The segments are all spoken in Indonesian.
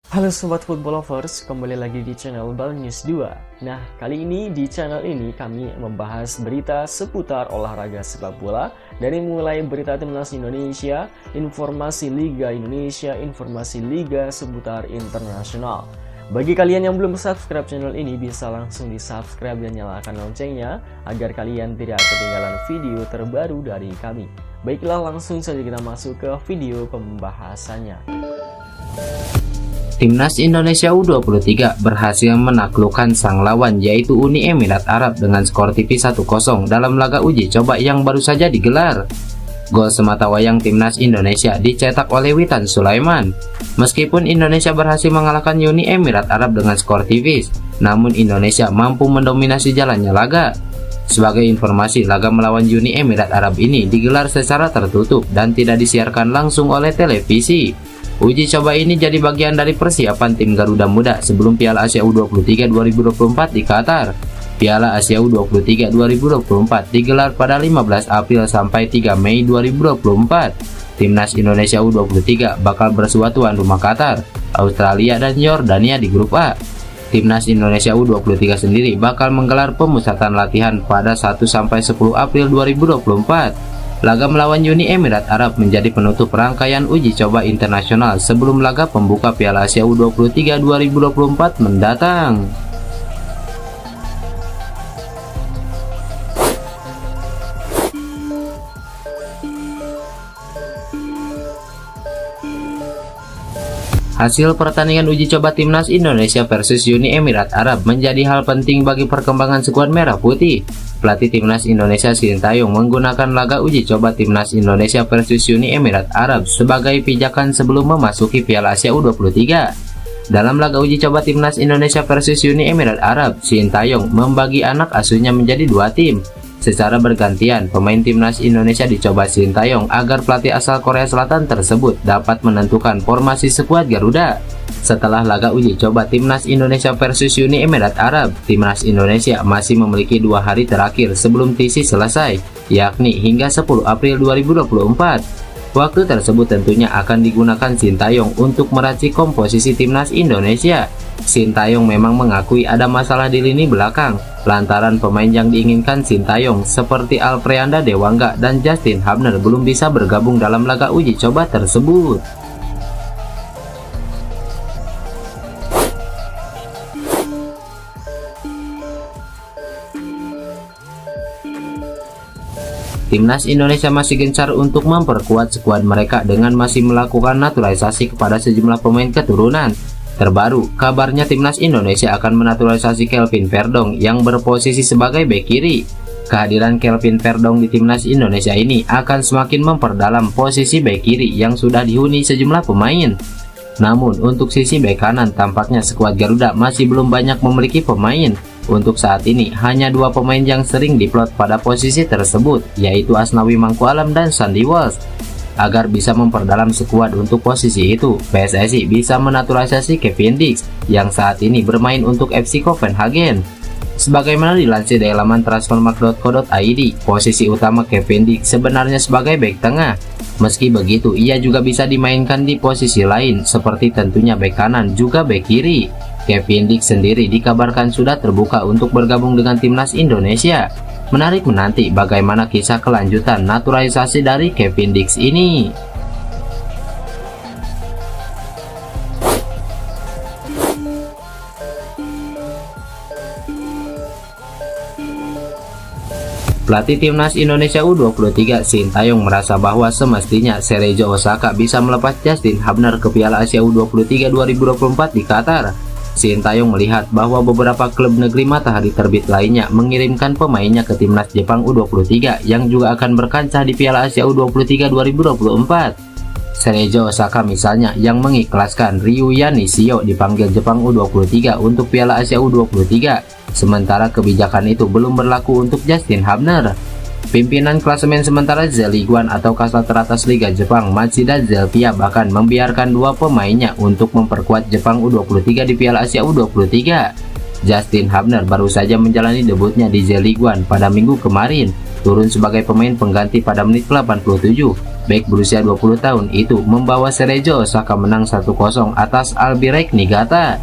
Halo Sobat Football Lovers, kembali lagi di channel Bal News 2. Nah, kali ini di channel ini kami membahas berita seputar olahraga sepak bola. Dari mulai berita timnas Indonesia, informasi Liga Indonesia, informasi Liga seputar internasional. Bagi kalian yang belum subscribe channel ini, bisa langsung di subscribe dan nyalakan loncengnya agar kalian tidak ketinggalan video terbaru dari kami. Baiklah, langsung saja kita masuk ke video pembahasannya. Timnas Indonesia U23 berhasil menaklukkan sang lawan yaitu Uni Emirat Arab dengan skor tipis 1-0 dalam laga uji coba yang baru saja digelar. Gol sematawayang Timnas Indonesia dicetak oleh Witan Sulaiman. Meskipun Indonesia berhasil mengalahkan Uni Emirat Arab dengan skor tipis, namun Indonesia mampu mendominasi jalannya laga. Sebagai informasi, laga melawan Uni Emirat Arab ini digelar secara tertutup dan tidak disiarkan langsung oleh televisi. Uji coba ini jadi bagian dari persiapan tim Garuda Muda sebelum Piala Asia U23 2024 di Qatar. Piala Asia U23 2024 digelar pada 15 April sampai 3 Mei 2024. Timnas Indonesia U23 bakal bersua tuan rumah Qatar, Australia dan Yordania di grup A. Timnas Indonesia U23 sendiri bakal menggelar pemusatan latihan pada 1 sampai 10 April 2024. Laga melawan Uni Emirat Arab menjadi penutup rangkaian uji coba internasional sebelum laga pembuka Piala Asia U23 2024 mendatang. Hasil pertandingan uji coba Timnas Indonesia versus Uni Emirat Arab menjadi hal penting bagi perkembangan skuad Merah Putih. Pelatih Timnas Indonesia Sintayong menggunakan laga uji coba Timnas Indonesia versus Uni Emirat Arab sebagai pijakan sebelum memasuki Piala Asia U23. Dalam laga uji coba Timnas Indonesia versus Uni Emirat Arab, Sintayong membagi anak asuhnya menjadi dua tim. Secara bergantian, pemain Timnas Indonesia dicoba Sintayong agar pelatih asal Korea Selatan tersebut dapat menentukan formasi skuad Garuda. Setelah laga uji coba Timnas Indonesia versus Uni Emirat Arab, Timnas Indonesia masih memiliki 2 hari terakhir sebelum TC selesai, yakni hingga 10 April 2024. Waktu tersebut tentunya akan digunakan Sintayong untuk meracik komposisi Timnas Indonesia. Sintayong memang mengakui ada masalah di lini belakang, lantaran pemain yang diinginkan Sintayong seperti Alfreanda Dewangga dan Justin Hubner belum bisa bergabung dalam laga uji coba tersebut. Timnas Indonesia masih gencar untuk memperkuat skuad mereka dengan masih melakukan naturalisasi kepada sejumlah pemain keturunan. Terbaru, kabarnya Timnas Indonesia akan menaturalisasi Kelvin Verdong yang berposisi sebagai bek kiri. Kehadiran Kelvin Verdong di Timnas Indonesia ini akan semakin memperdalam posisi bek kiri yang sudah dihuni sejumlah pemain. Namun, untuk sisi bek kanan tampaknya skuad Garuda masih belum banyak memiliki pemain. Untuk saat ini, hanya 2 pemain yang sering diplot pada posisi tersebut, yaitu Asnawi Mangkualam dan Sandy Walsh. Agar bisa memperdalam skuad untuk posisi itu, PSSI bisa menaturalisasi Kevin Dix yang saat ini bermain untuk FC Copenhagen. Sebagaimana dilansir dari laman transfermarkt.co.id, posisi utama Kevin Dix sebenarnya sebagai bek tengah. Meski begitu, ia juga bisa dimainkan di posisi lain, seperti tentunya bek kanan juga bek kiri. Kevin Dix sendiri dikabarkan sudah terbuka untuk bergabung dengan Timnas Indonesia. Menarik menanti bagaimana kisah kelanjutan naturalisasi dari Kevin Dix ini. Pelatih Timnas Indonesia U23 Sintayong merasa bahwa semestinya Cerezo Osaka bisa melepas Justin Hubner ke Piala Asia U23 2024 di Qatar. Sintayong melihat bahwa beberapa klub negeri matahari terbit lainnya mengirimkan pemainnya ke Timnas Jepang U23 yang juga akan berkancah di Piala Asia U23 2024. Cerezo Osaka misalnya yang mengikhlaskan Ryuya Nishio dipanggil Jepang U23 untuk Piala Asia U23, sementara kebijakan itu belum berlaku untuk Justin Hubner. Pimpinan klasemen sementara Z League One atau kasta teratas Liga Jepang, Matsuda Zelvia, bahkan membiarkan 2 pemainnya untuk memperkuat Jepang U23 di Piala Asia U23. Justin Hubner baru saja menjalani debutnya di Z League One pada minggu kemarin, turun sebagai pemain pengganti pada menit 87. bek berusia 20 tahun itu membawa Sergio Osaka menang 1-0 atas Albirex Niigata.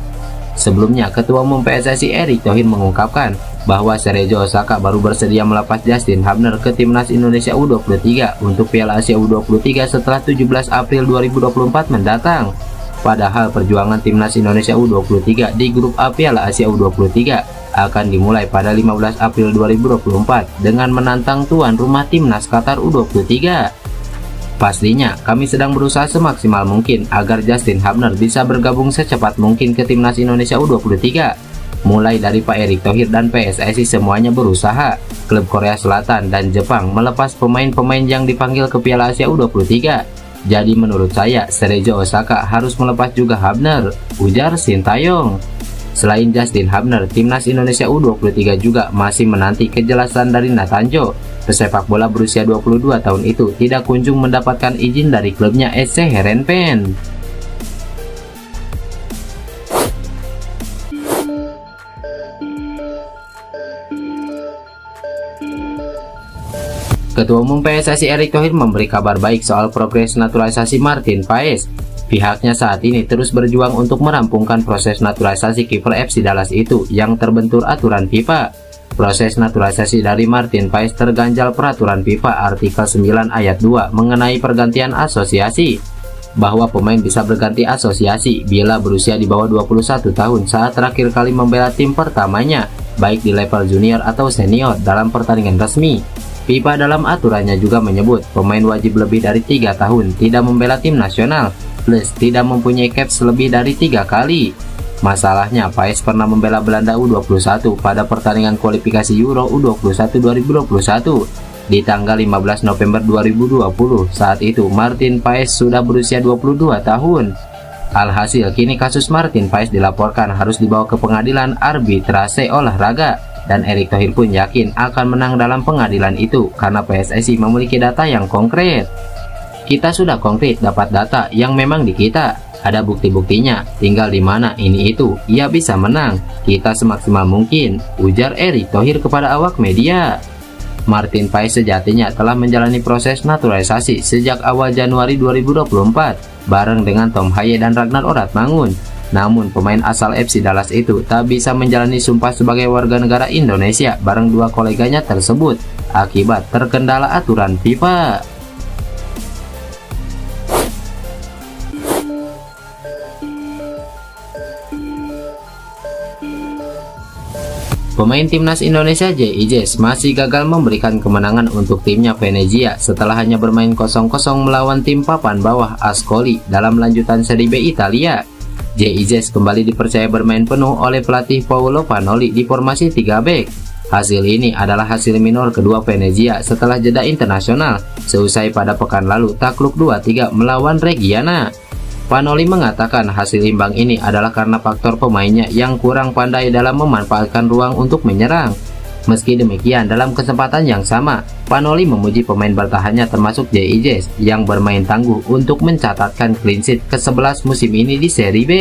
Sebelumnya, Ketua Umum PSSI Erick Thohir mengungkapkan bahwa Sergio Osaka baru bersedia melepas Justin Hubner ke Timnas Indonesia U23 untuk Piala Asia U23 setelah 17 April 2024 mendatang. Padahal perjuangan Timnas Indonesia U23 di grup A Piala Asia U23 akan dimulai pada 15 April 2024 dengan menantang tuan rumah Timnas Qatar U23. Pastinya, kami sedang berusaha semaksimal mungkin agar Justin Hubner bisa bergabung secepat mungkin ke Timnas Indonesia U23. Mulai dari Pak Erick Thohir dan PSSI semuanya berusaha. Klub Korea Selatan dan Jepang melepas pemain-pemain yang dipanggil ke Piala Asia U23. Jadi menurut saya, Sergio Osaka harus melepas juga Hubner, ujar Sintayong. Selain Justin Hubner, Timnas Indonesia U23 juga masih menanti kejelasan dari Natanjo. Pesepak bola berusia 22 tahun itu tidak kunjung mendapatkan izin dari klubnya SC Heerenveen. Ketua Umum PSSI Erick Thohir memberi kabar baik soal progres naturalisasi Martin Paes. Pihaknya saat ini terus berjuang untuk merampungkan proses naturalisasi kiper FC Dallas itu yang terbentur aturan FIFA. Proses naturalisasi dari Martin Paes terganjal peraturan FIFA artikel 9 ayat 2 mengenai pergantian asosiasi, bahwa pemain bisa berganti asosiasi bila berusia di bawah 21 tahun saat terakhir kali membela tim pertamanya, baik di level junior atau senior dalam pertandingan resmi. FIFA dalam aturannya juga menyebut pemain wajib lebih dari 3 tahun tidak membela tim nasional, plus tidak mempunyai caps lebih dari 3 kali. Masalahnya, Paes pernah membela Belanda U21 pada pertandingan kualifikasi Euro U21 2021 di tanggal 15 November 2020. Saat itu, Martin Paes sudah berusia 22 tahun. Alhasil, kini kasus Martin Paes dilaporkan harus dibawa ke pengadilan arbitrase olahraga, dan Erick Thohir pun yakin akan menang dalam pengadilan itu karena PSSI memiliki data yang konkret. Kita sudah konkret dapat data yang memang di kita. Ada bukti-buktinya, tinggal di mana ini itu, ia bisa menang. Kita semaksimal mungkin, ujar Erick Thohir kepada awak media. Martin Paes sejatinya telah menjalani proses naturalisasi sejak awal Januari 2024 bareng dengan Tom Haye dan Ragnar Oratmangun. Namun pemain asal FC Dallas itu tak bisa menjalani sumpah sebagai warga negara Indonesia bareng dua koleganya tersebut akibat terkendala aturan FIFA. Pemain Timnas Indonesia JIJS masih gagal memberikan kemenangan untuk timnya Venezia setelah hanya bermain 0-0 melawan tim papan bawah Ascoli dalam lanjutan Serie B Italia. JIJS kembali dipercaya bermain penuh oleh pelatih Paolo Panoli di formasi 3 bek. Hasil ini adalah hasil minor kedua Venezia setelah jeda internasional seusai pada pekan lalu takluk 2-3 melawan Reggiana. Panoli mengatakan hasil imbang ini adalah karena faktor pemainnya yang kurang pandai dalam memanfaatkan ruang untuk menyerang. Meski demikian, dalam kesempatan yang sama, Panoli memuji pemain bertahannya termasuk JIJS yang bermain tangguh untuk mencatatkan clean sheet ke-11 musim ini di Serie B.